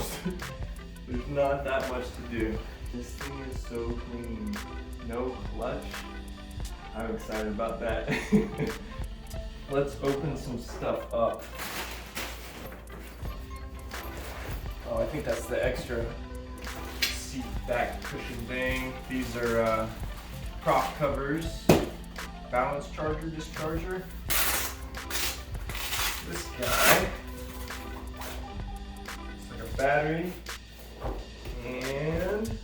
almost. There's not that much to do. This thing is so clean. No clutch. I'm excited about that. Let's open some stuff up. Oh, I think that's the extra seat back cushion thing. These are prop covers, balance charger, discharger. This guy, it's like a battery and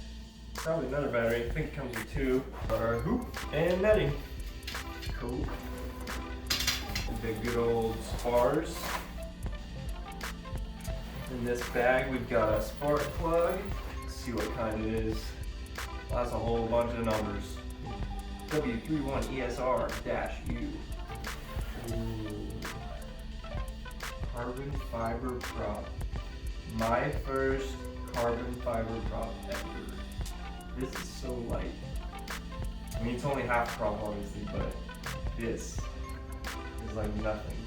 probably another battery. I think it comes with two. Our hoop and netting. Cool. The good old spars. In this bag we've got a spark plug. Let's see what kind it is. That's a whole bunch of numbers. W31ESR-U. Carbon fiber prop. My first carbon fiber prop ever. This is so light. I mean, it's only half prop obviously, but this is like nothing.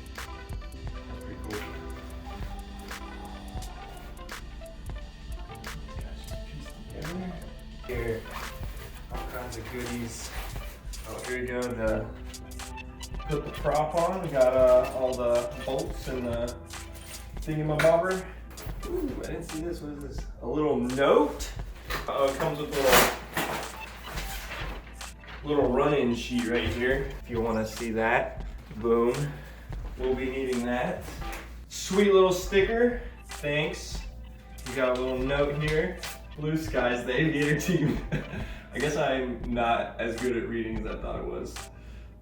That's pretty cool. Here, all kinds of goodies. Oh, here you go. Put the prop on. We got all the bolts and the thingamabobber. Ooh, I didn't see this. What is this? A little note. Oh, it comes with a little run-in sheet right here. If you want to see that, boom. We'll be needing that. Sweet little sticker. Thanks. We got a little note here. Blue skies, the aviator team. I guess I'm not as good at reading as I thought it was.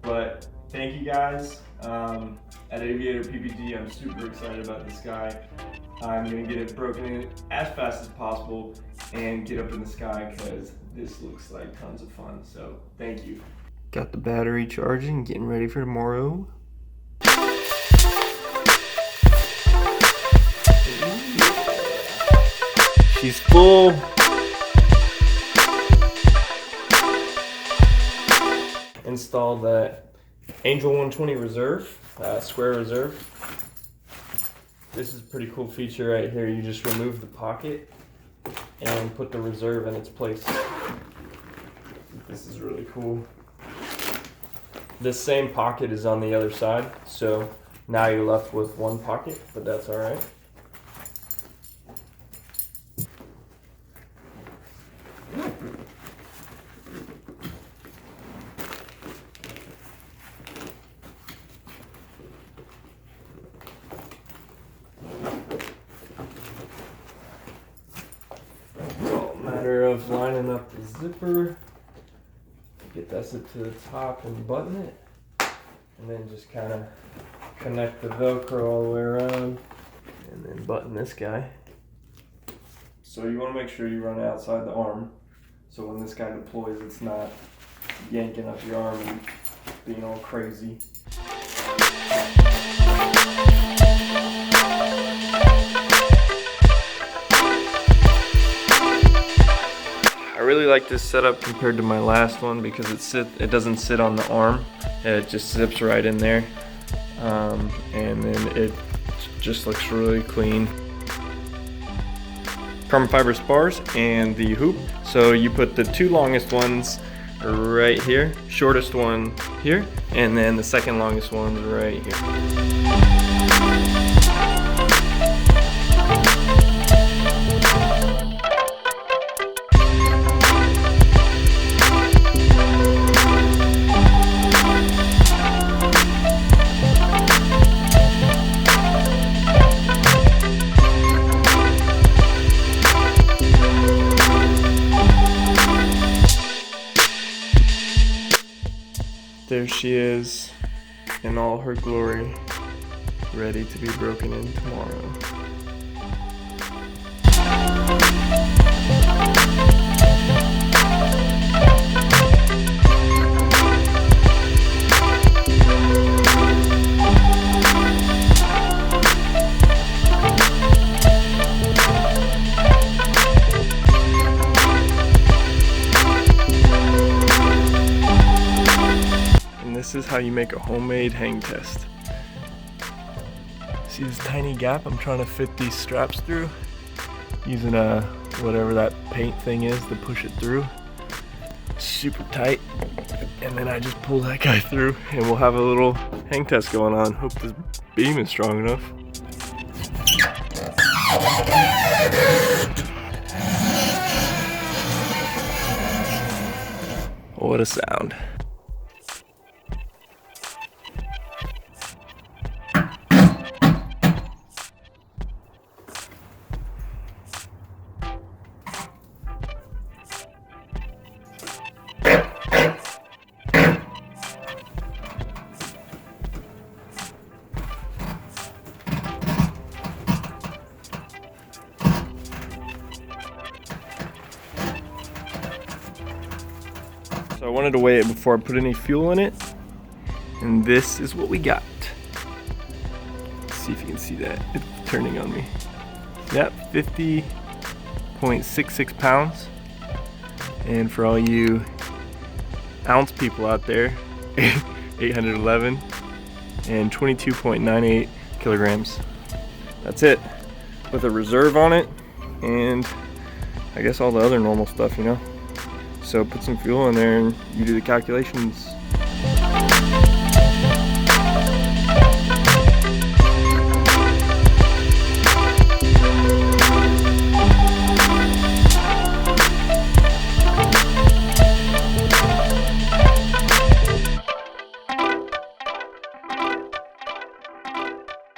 But thank you guys. At Aviator PPG, I'm super excited about this guy. I'm gonna get it broken in as fast as possible and get up in the sky because this looks like tons of fun. So thank you. Got the battery charging, getting ready for tomorrow. She's full. Installed the Angel 120 Reserve, square reserve. This is a pretty cool feature right here. You just remove the pocket and put the reserve in its place. This is really cool. This same pocket is on the other side, so now you're left with one pocket, but that's all right. Matter of lining up the zipper, get that to the top and button it, and then just kind of connect the Velcro all the way around and then button this guy. So you want to make sure you run it outside the arm so when this guy deploys it's not yanking up your arm and being all crazy. I really like this setup compared to my last one because it doesn't sit on the arm. It just zips right in there, and then it just looks really clean. Carbon fiber spars and the hoop. So you put the two longest ones right here, shortest one here, and then the second longest one right here. There she is in all her glory, ready to be broken in tomorrow. This is how you make a homemade hang test. See this tiny gap I'm trying to fit these straps through? using a whatever that paint thing is to push it through. Super tight. And then I just pull that guy through and we'll have a little hang test going on. Hope this beam is strong enough. What a sound. So I wanted to weigh it before I put any fuel in it, and this is what we got. Let's see if you can see that. It's turning on me. Yep, 50.66 pounds. And for all you ounce people out there, 811 and 22.98 kilograms. That's it, with a reserve on it, and I guess all the other normal stuff, you know. So put some fuel in there and you do the calculations.